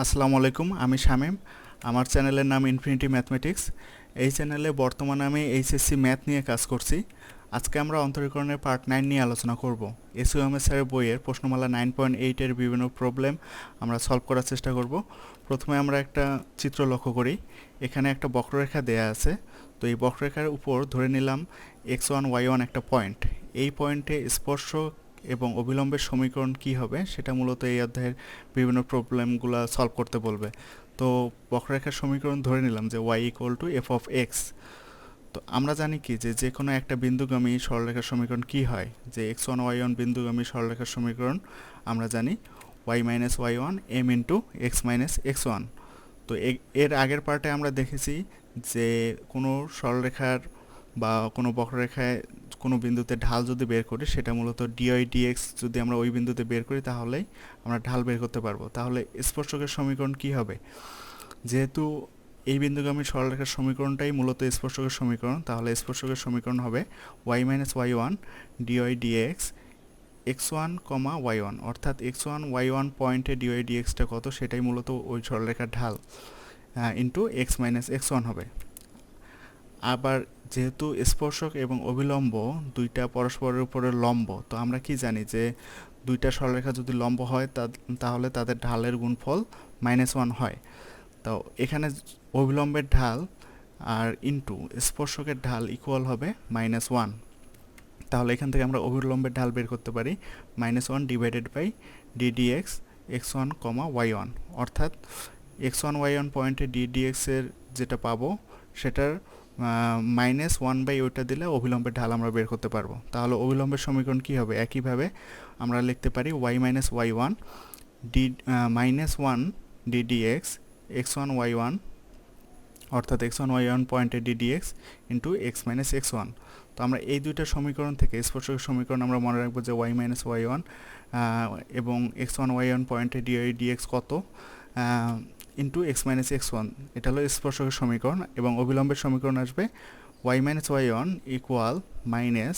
আসসালামু আলাইকুম, আমি শামীম। আমার চ্যানেলের নাম ইনফিনিটি ম্যাথমেটিক্স। এই চ্যানেলে বর্তমানে আমি এইচএসসি ম্যাথ নিয়ে কাজ করছি। আজকে আমরা অন্তরীকরণের পার্ট 9 নিয়ে আলোচনা করব। এসইউএমএস স্যারের বইয়ের প্রশ্নমালা 9.8 এর বিভিন্ন প্রবলেম আমরা সলভ করার চেষ্টা করব। প্রথমে আমরা একটা চিত্র লক্ষ্য করি। এখানে একটা বক্ররেখা দেয়া আছে। তো এই বক্ররেখার উপর ধরে নিলাম x1 y1 একটা পয়েন্ট। এই পয়েন্টে স্পর্শক এবং অবিলম্বের সমীকরণ কি হবে সেটা মূলত এই অধ্যায়ের বিভিন্ন প্রবলেমগুলো সলভ করতে বলবে। তো বক্ররেখার সমীকরণ ধরে নিলাম যে y = f(x). তো আমরা জানি কি যে কোনো একটা বিন্দুগামী সরলরেখার সমীকরণ কি হয়, যে x1 y1 বিন্দুগামী সরলরেখার সমীকরণ আমরা জানি y - y1 m * x - x1। তো এর আগের পার্টে আমরা দেখেছি যে কোনো সরলরেখার বা কোনো বক্ররেখায় কোনো বিন্দুতে ঢাল যদি বের করি, সেটা মূলত dy dx যদি আমরা ওই বিন্দুতে বের করি তাহলেই আমরা ঢাল বের করতে পারবো। তাহলে স্পর্শকের সমীকরণ কি হবে? যেহেতু এই বিন্দুগামী সরলরেখার সমীকরণটাই মূলত স্পর্শকের সমীকরণ, তাহলে স্পর্শকের সমীকরণ হবে y - y1 dy dx x1, y1, অর্থাৎ x1 y1 পয়েন্টে dy dxটা কত সেটাই মূলত ওই সরলরেখার ঢাল ইন্টু x - x1 হবে। আবার যেহেতু স্পর্শক এবং অবিলম্ব দুইটা পরস্পরের উপরে লম্ব, তো আমরা কি জানি যে দুইটা সরলরেখা যদি লম্ব হয় তাহলে তাদের ঢালের গুণফল -1 হয়। তো এখানে অবিলম্বের ঢাল আর ইন্টু স্পর্শকের ঢাল ইকুয়াল হবে -1। তাহলে এখান থেকে আমরা অবিলম্বের ঢাল বের করতে পারি -1 divided by D dx x1, y1, অর্থাৎ x1 y1 পয়েন্টে ডি dx এর যেটা পাবো সেটার -1 বাই ওইটা দিলে অবিলম্বের ঢাল আমরা বের করতে পারবো। তাহলে অবিলম্বের সমীকরণ কি হবে? একইভাবে আমরা লিখতে পারি y - y1 -1 D dx x1 y1, অর্থাৎ x1 y1 পয়েন্টে D dx into x - x1। তো আমরা এই দুইটা সমীকরণ থেকে স্পর্শকের সমীকরণ আমরা মনে রাখবো যে y - y1 এবং x1 y1 পয়েন্টে ডি dx কত ইন্টু x - x1, এটা হলো স্পর্শকের সমীকরণ। এবং অবিলম্বের সমীকরণ আসবে y - y1 ইকুয়াল মাইনাস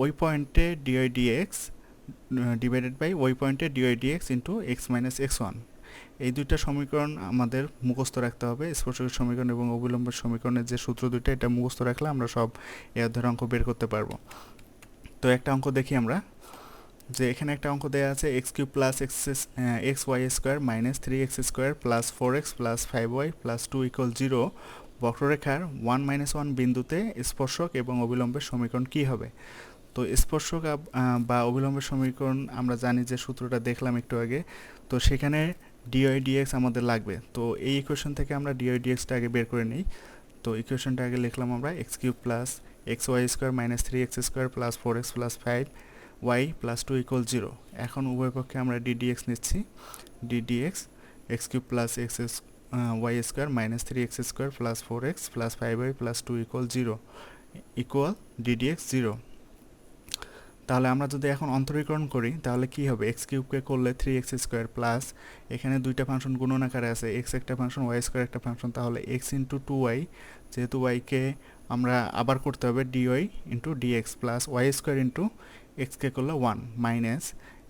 ওই পয়েন্টে ডি dx ডিভাইডেড বাই ওই পয়েন্টে D dx into x - x1। এই দুইটা সমীকরণ আমাদের মুখস্থ রাখতে হবে। স্পর্শকের সমীকরণ এবং অবিলম্বের সমীকরণের যে সূত্র দুইটা, এটা মুখস্থ রাখলে আমরা সব এই অধ্যায়ের অঙ্ক বের করতে পারবো। তো একটা অঙ্ক দেখি আমরা, যে এখানে একটা অঙ্ক দেওয়া আছে x³ + xy² - 3x² + 4x + 5y + 2 = 0 বক্ররেখার 1 - 1 বিন্দুতে স্পর্শক এবং অবিলম্বের সমীকরণ কি হবে? তো স্পর্শক বা অবিলম্বের সমীকরণ আমরা জানি যে সূত্রটা দেখলাম একটু আগে। তো সেখানে dy dx আমাদের লাগবে। তো এই ইকুয়েশন থেকে আমরা dy dxটা আগে বের করে নিই। তো ইকুয়েশনটা আগে লিখলাম আমরা x³ + xy² - 3x² + 4x + 5y + 2 = 0। এখন উভয় পক্ষে আমরা d dx নিচ্ছি। d dx x³ + xy² - 3x² + 4x + 5y + 2 = 0 equal d dx 0। তাহলে আমরা যদি এখন অন্তরীকরণ করি তাহলে কি হবে? x³ করলে 3x² প্লাস এখানে দুইটা ফাংশন গুণন আকারে আছে, x একটা ফাংশন y² একটা ফাংশন, তাহলে x * 2y, যেহেতু y কে আমরা আবার করতে হবে dy * dx plus y² x কে করলে 1 মাইনাস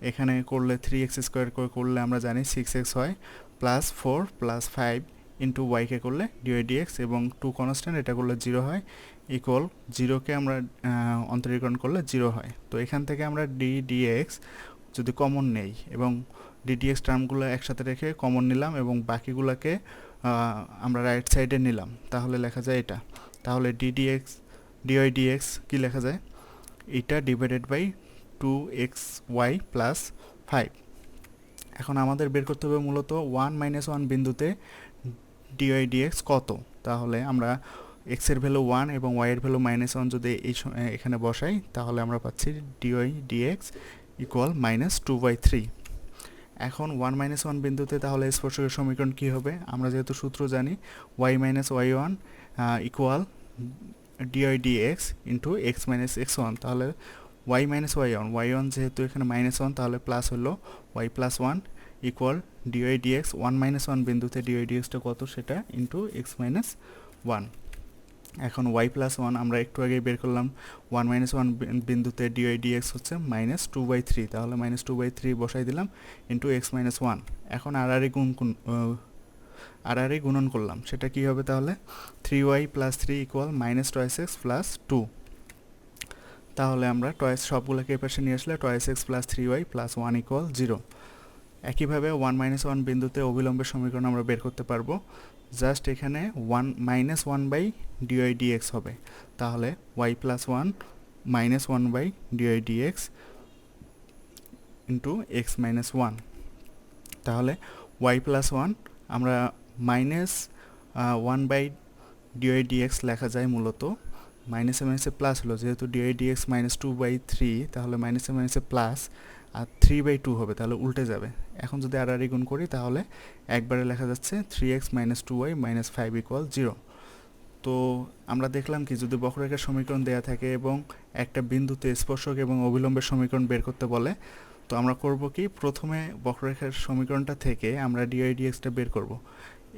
এখানে করলে 3x² করলে আমরা জানি 6x হয়, প্লাস 4 প্লাস 5 y কে করলে dy dx এবং 2 কনস্ট্যান্ট, এটা করলে 0 হয় ইকুয়াল 0কে আমরা অন্তরীকরণ করলে 0 হয়। তো এখান থেকে আমরা d dx যদি কমন নেই এবং d dx টার্মগুলো একসাথে রেখে কমন নিলাম এবং বাকিগুলোকে আমরা রাইট সাইডে নিলাম, তাহলে লেখা যায় এটা। তাহলে dy dx কি লেখা যায়? এটা ডিভাইডেড বাই 2xy প্লাস 5। এখন আমাদের বের করতে হবে মূলত 1 - 1 বিন্দুতে dy dx কত। তাহলে আমরা x এর ভ্যালু 1 এবং y এর ভ্যালু -1 যদি এখানে বসাই তাহলে আমরা পাচ্ছি dy dx ইকুয়াল -2/3। এখন 1 - 1 বিন্দুতে তাহলে স্পর্শকের সমীকরণ কি হবে? আমরা যেহেতু সূত্র জানি y - y1 equal dy dx into x - x1, তাহলে y - y1 যেহেতু এখানে -1 তাহলে প্লাস হলো y + 1 ইকুয়াল dy dx 1 - 1 বিন্দুতে dy dxটা কত সেটা ইন্টু x - 1। এখন y প্লাস ওয়ান আমরা একটু আগেই বের করলাম, 1 মাইনাস ওয়ান বিন্দুতে ডিওয়াই ডিএক্স হচ্ছে -2/3, তাহলে -2/3 বসাই দিলাম ইন্টু এক্স মাইনাস ওয়ান। এখন আর গুণন করলাম, সেটা কি হবে তাহলে 3y plus 3 equal -2x plus 2। তাহলে আমরা টয়েস সবগুলোকে এপাশে নিয়ে আসলে 2x plus 3y plus 1 equal 0। একইভাবে 1 মাইনাস ওয়ান বিন্দুতে অবিলম্বের সমীকরণ আমরা বের করতে পারবো, জাস্ট এখানে 1 মাইনাস 1/dy dx হবে। তাহলে y plus 1 minus 1/dy dx into x minus 1। তাহলে y প্লাস 1 আমরা মাইনাস 1/dy dx লেখা যায় মূলত, মাইনাসে মাইনাসে প্লাস হলো, যেহেতু dy dx -2/3, তাহলে মাইনাসে মাইনাসে প্লাস আর 3/2 হবে, তাহলে উল্টে যাবে। এখন যদি আর গুণ করি তাহলে একবারে লেখা যাচ্ছে 3x - 2y - 5 = 0। তো আমরা দেখলাম কি, যদি বক্ররেখার সমীকরণ দেয়া থাকে এবং একটা বিন্দুতে স্পর্শক এবং অবিলম্বের সমীকরণ বের করতে বলে, তো আমরা করব কি, প্রথমে বক্ররেখার সমীকরণটা থেকে আমরা dy dxটা বের করব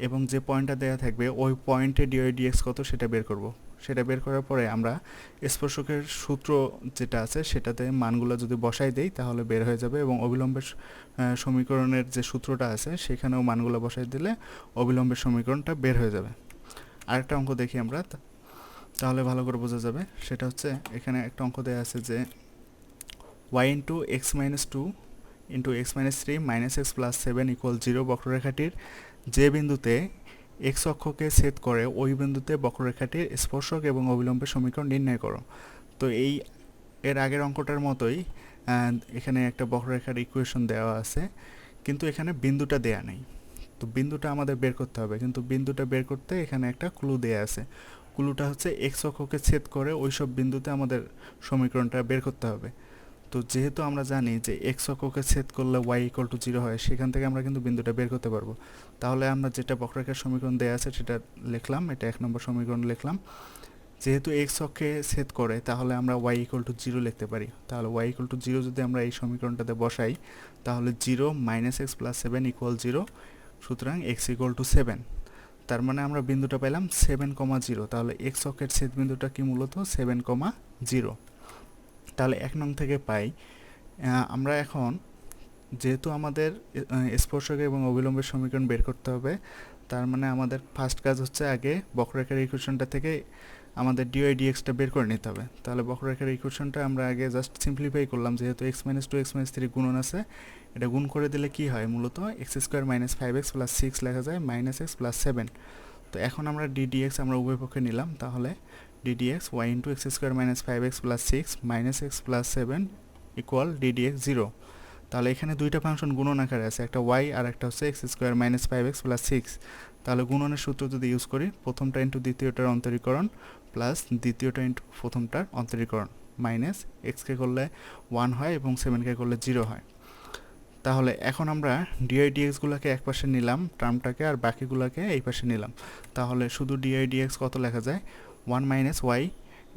এবং যে পয়েন্টটা দেয়া থাকবে ওই পয়েন্টে dy dx কত সেটা বের করব। সেটা বের করার পরে আমরা স্পর্শকের সূত্র যেটা আছে সেটাতে মানগুলো যদি বসাই দেই তাহলে বের হয়ে যাবে, এবং অবিলম্বের সমীকরণের যে সূত্রটা আছে সেখানেও মানগুলো বসাই দিলে অবিলম্বের সমীকরণটা বের হয়ে যাবে। আরেকটা অঙ্ক দেখি আমরা, তাহলে ভালো করে বোঝা যাবে। সেটা হচ্ছে এখানে একটা অঙ্ক দেয়া আছে যে y into x minus 2 into x minus 3 minus x plus 7 equal 0 বক্ররেখাটির যে বিন্দুতে এক্স অক্ষকে ছেদ করে ওই বিন্দুতে বক্ররেখাটির স্পর্শক এবং অবিলম্বের সমীকরণ নির্ণয় করো। তো এর আগের অঙ্কটার মতোই এখানে একটা বক্ররেখার ইকুয়েশন দেওয়া আছে, কিন্তু এখানে বিন্দুটা দেয়া নেই। তো বিন্দুটা আমাদের বের করতে হবে, কিন্তু বিন্দুটা বের করতে এখানে একটা ক্লু দেয়া আছে। ক্লুটা হচ্ছে এক্স অক্ষকে ছেদ করে ওই সব বিন্দুতে আমাদের সমীকরণটা বের করতে হবে। তো যেহেতু আমরা জানি যে এক্স অক্ষকে ছেদ করলে y = 0 হয়, সেখান থেকে আমরা কিন্তু বিন্দুটা বের করতে পারবো। তাহলে আমরা যেটা বক্ররেখার সমীকরণ দেয়া আছে সেটা লিখলাম, এটা 1 নম্বর সমীকরণ লিখলাম। যেহেতু এক্স অক্ষে ছেদ করে তাহলে আমরা y = 0 লিখতে পারি। তাহলে y = 0 যদি আমরা এই সমীকরণটাতে বসাই তাহলে 0 - x + 7 = 0, সুতরাং x = 7। তার মানে আমরা বিন্দুটা পেলাম 7,0। তাহলে x অক্ষের ছেদ বিন্দুটা কি মূলত 7,0। তাহলে 1 নং থেকে পাই আমরা এখন, যেহেতু আমাদের স্পর্শক এবং অবিলম্বের সমীকরণ বের করতে হবে, তার মানে আমাদের ফার্স্ট কাজ হচ্ছে আগে বক্ররেখার ইকুয়েশনটা থেকে আমাদের dy dxটা বের করে নিতে হবে। তাহলে বক্ররেখার ইকুয়েশনটা আমরা আগে জাস্ট সিম্পলিফাই করলাম, যেহেতু x - 2 x - 3 গুণন আছে, এটা গুণ করে দিলে কি হয়, মূলত x² - 5x + 6 লেখা যায় -x + 7। তো এখন আমরা d dx আমরা উভয় পক্ষে নিলাম, তাহলে d dx y * x² - 5x + 6 -x + 7 = d dx 0। তাহলে এখানে দুইটা ফাংশন গুণন আকারে আছে, একটা y আর একটা হচ্ছে x² - 5x + 6। তাহলে গুণনের সূত্র যদি ইউজ করি, প্রথমটা ইন্টু দ্বিতীয়টার অন্তরীকরণ প্লাস দ্বিতীয়টা ইন্টু প্রথমটার অন্তরীকরণ, মাইনাস এক্সকে করলে 1 হয় এবং 7কে করলে 0 হয়। তাহলে এখন আমরা dy dx গুলোকে এক পাশে নিলাম টার্মটাকে, আর বাকিগুলোকে এই পাশে নিলাম। তাহলে শুধু dy dx কত লেখা যায়, 1 - y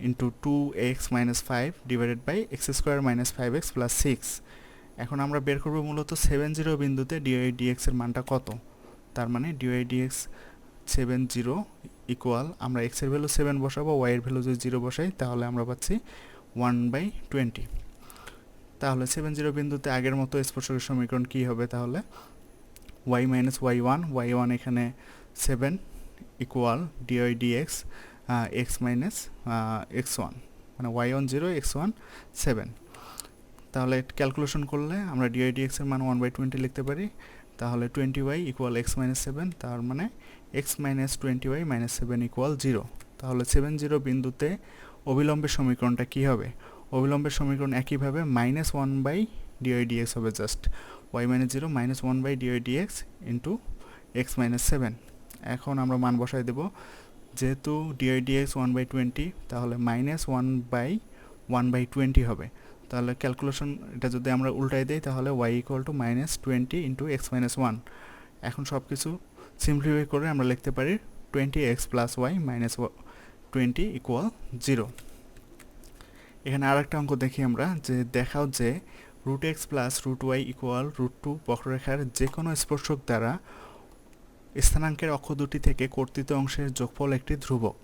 into 2x - 5 divided by x² - 5x + 6। এখন আমরা বের করব মূলত 70 বিন্দুতে dy dx এর মানটা কত। তার মানে dy dx 70 ইকুয়াল, আমরা x এর ভ্যালু 7 বসাবো, y এর ভ্যালু যদি 0 বসাই তাহলে আমরা পাচ্ছি 1/20। তাহলে 70 বিন্দুতে আগের মতো স্পর্শকের সমীকরণ কি হবে, তাহলে y - y1, y1 এখানে 7 equal dy dx x - x1, মানে y1 0 x1 7। তাহলে ক্যালকুলেশন করলে আমরা dy dx এর মান 1/20 লিখতে পারি। তাহলে 20y = x - 7, তার মানে x - 20y - 7 = 0। তাহলে 70 বিন্দুতে অবিলম্বের সমীকরণটা কি হবে, অবিলম্বের সমীকরণ একইভাবে -1/dy dx হবে, just y - 0 -1/dy dx into x - 7। এখন আমরা মান বসাই দেব, যেহেতু dy dx 1/20, তাহলে -1/1/20 হবে। তাহলে ক্যালকুলেশন এটা যদি আমরা উল্টাই দেই তাহলে y = -20 ইন্টু x - 1। এখন সব কিছু সিম্পলিফাই করে আমরা লিখতে পারি 20x + y - 20 = 0। এখানে আরেকটা অঙ্ক দেখি আমরা, যে দেখাও যে √x + √y = √2 বক্ররেখার যে কোনো স্পর্শক দ্বারা স্থানাঙ্কের অক্ষ দুটি থেকে কর্তিত অংশের যোগফল একটি ধ্রুবক।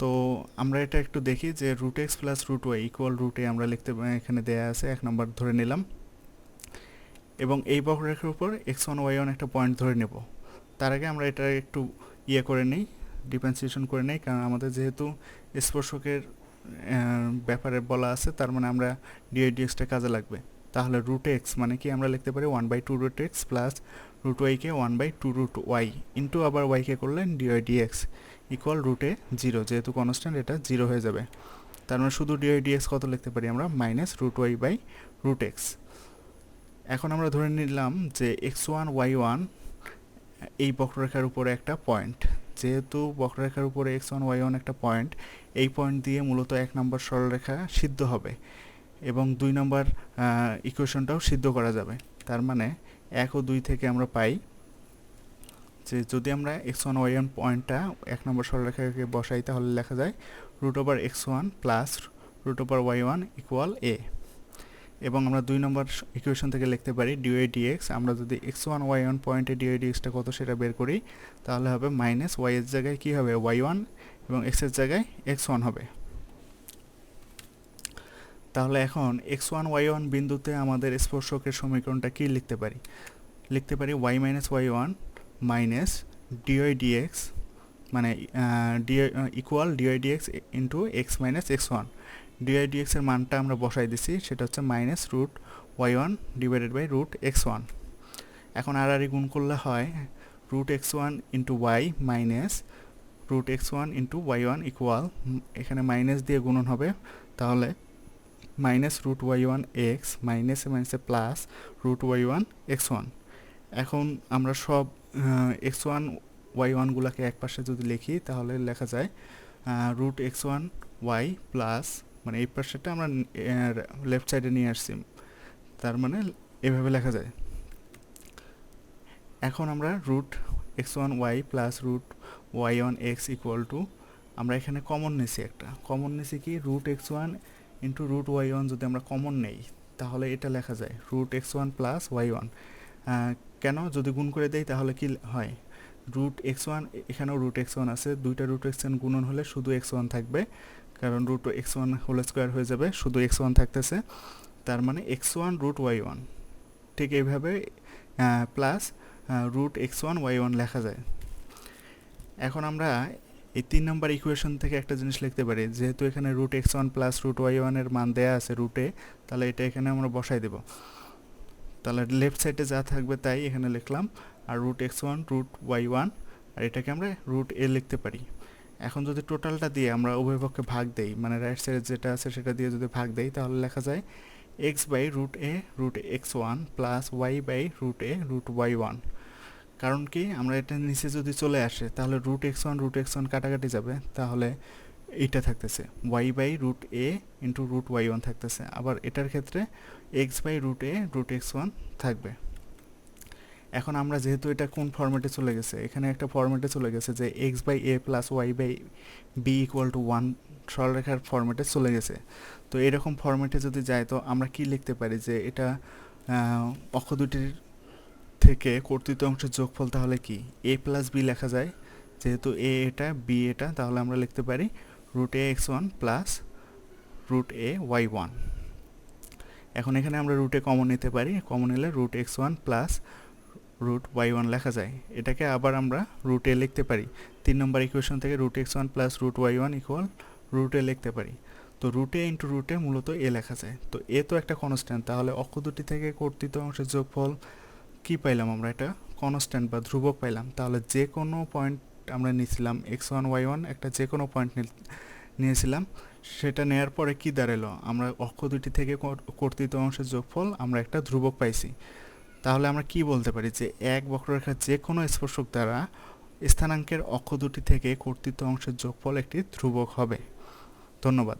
তো আমরা এটা একটু দেখি যে root x plus root y equal root a আমরা লিখতে এখানে দেয়া আছে 1 নম্বর ধরে নিলাম এবং এই বক্ররেখার উপর x1 y1 একটা পয়েন্ট ধরে নেব। তার আগে আমরা এটা একটু করে নেই, ডিফারেন্সিয়েশন করে নেই, কারণ আমাদের যেহেতু স্পর্শকের ব্যাপারে বলা আছে তার মানে আমরা ডিআই ডিএক্সটা কাজে লাগবে। তাহলে রুট এক্স মানে কি আমরা লিখতে পারি 1/2 রুট এক্স প্লাস রুট ওয়াইকে 1/2 রুট ওয়াই ইন্টু আবার ওয়াইকে করলে ডিআই ডিএক্স ইকুয়াল রুটে 0, যেহেতু কনস্ট্যান্ট এটা 0 হয়ে যাবে। তার মানে শুধু ডিআই ডিএক্স কত লিখতে পারি আমরা minus root y by root x. এখন আমরা ধরে নিলাম যে x1 y1 এই বক্ররেখার উপরে একটা পয়েন্ট, যেহেতু বক্ররেখার উপরে x1 y1 একটা পয়েন্ট, এই পয়েন্ট দিয়ে মূলত 1 নম্বর সরলরেখা সিদ্ধ হবে এবং 2 নম্বর ইকুয়েশনটাও সিদ্ধ করা যাবে। তার মানে 1 ও 2 থেকে আমরা পাই যে যদি আমরা x1 y1 পয়েন্টটা 1 নম্বর সরলরেখাকে বসাই তাহলে লেখা যায় root over x1 plus root over y1 equal a। এবং আমরা 2 নম্বর ইকুয়েশন থেকে লিখতে পারি ডিওয়াই ডিএক্স। আমরা যদি x1 y1 পয়েন্টে ডিওয়াই ডিএক্সটা কত সেটা বের করি তাহলে হবে মাইনাস y এর জায়গায় কি হবে y1 এবং x এর জায়গায় x1 হবে। তাহলে এখন x1 y1 বিন্দুতে আমাদের স্পর্শকের সমীকরণটা কি লিখতে পারি? লিখতে পারি y minus y1 minus dy dx মানে equal dy dx into x minus x1। Dy dx এর মানটা আমরা বসাই দিছি, সেটা হচ্ছে minus root y1 divided by root x1। এখন আর গুণ করলে হয় root x1 into y minus root x1 into y1 equal, এখানে মাইনাস দিয়ে গুণন হবে তাহলে মাইনাস রুট y1 x মাইনাসে মাইনাসে প্লাস রুট y1 x1। এখন আমরা সব x1 y1 গুলাকে এক পাশে যদি লিখি তাহলে লেখা যায় রুট x1 y প্লাস, মানে এই পাশেটা আমরা লেফট সাইডে নিয়ে আসছি, তার মানে এভাবে লেখা যায়। এখন আমরা root x1 y plus root y1 x equal to, আমরা এখানে কমন নিছি, একটা কমন নিছি কি root x1 into root y1 যদি আমরা কমন নেই তাহলে এটা লেখা যায় রুট x1 প্লাস y1। কেন যদি গুণ করে দেই তাহলে কি হয় রুট x1, এখানেও রুট x1 আছে, দুইটা রুট x1 গুণন হলে শুধু x1 থাকবে, কারণ রুট x1 হোল স্কোয়ার হয়ে যাবে, শুধু x1 থাকতেছে, তার মানে x1 রুট y1। ঠিক এইভাবে প্লাস রুট x1 y1 লেখা যায়। এখন আমরা এই 3 নম্বর ইকুয়েশন থেকে একটা জিনিস লিখতে পারি, যেহেতু এখানে root x1 plus root y1 এর মান দেয়া আছে রুটে, তাহলে এটা এখানে আমরা বসাই দেব। তাহলে লেফট সাইডে যা থাকবে তাই এখানে লিখলাম, আর রুট x1 রুট y1, আর এটাকে আমরা রুট a লিখতে পারি। এখন যদি টোটালটা দিয়ে আমরা উভয় পক্ষে ভাগ দেই, মানে রাইট সাইডে যেটা আছে সেটা দিয়ে যদি ভাগ দেই তাহলে লেখা যায় x by root a root x1 plus y by root a root y1। কারণ কি আমরা এটা নিচে যদি চলে আসে তাহলে রুট x1 কাটাকাটি যাবে, তাহলে এইটা থাকতেছে y by root a into root y1 থাকতেছে, আবার এটার ক্ষেত্রে x by root a root x1 থাকবে। এখন আমরা যেহেতু এটা কোন ফরম্যাটে চলে গেছে, এখানে একটা ফরম্যাটে চলে গেছে যে x by a plus y by b equal to 1 সরলরেখার ফরম্যাটে চলে গেছে। তো এরকম ফরম্যাটে যদি যায় তো আমরা কি লিখতে পারি যে এটা অক্ষ দুটির থেকে কর্তৃত অংশের যোগফল তাহলে কি a প্লাস b লেখা যায়, যেহেতু a এটা b এটা, তাহলে আমরা লিখতে পারি root a x1 plus root a y1। এখন এখানে আমরা রুটে কমন নিতে পারি, কমন নিলে root x1 plus root y1 লেখা যায়। এটাকে আবার আমরা রুট a লিখতে পারি, 3 নম্বর ইকুয়েশন থেকে root x1 plus root y1 equal root a লিখতে পারি। তো root a into root a মূলত a লেখা যায়। তো a তো একটা কনস্ট্যান্ট, তাহলে অক্ষ দুটি থেকে কর্তৃত অংশের যোগফল কি পাইলাম আমরা, এটা কনস্ট্যান্ট বা ধ্রুবক পাইলাম। তাহলে যে কোনো পয়েন্ট আমরা নিয়েছিলাম x1 y1 একটা যে কোনো পয়েন্ট নিয়েছিলাম, সেটা নেয়ার পরে কি দাঁড়ালো, আমরা অক্ষ দুটি থেকে কর্তৃত অংশের যোগফল আমরা একটা ধ্রুবক পাইছি। তাহলে আমরা কি বলতে পারি যে এক বক্ররেখার যে কোনো স্পর্শক দ্বারা স্থানাঙ্কের অক্ষ দুটি থেকে কর্তৃত অংশের যোগফল একটি ধ্রুবক হবে। ধন্যবাদ।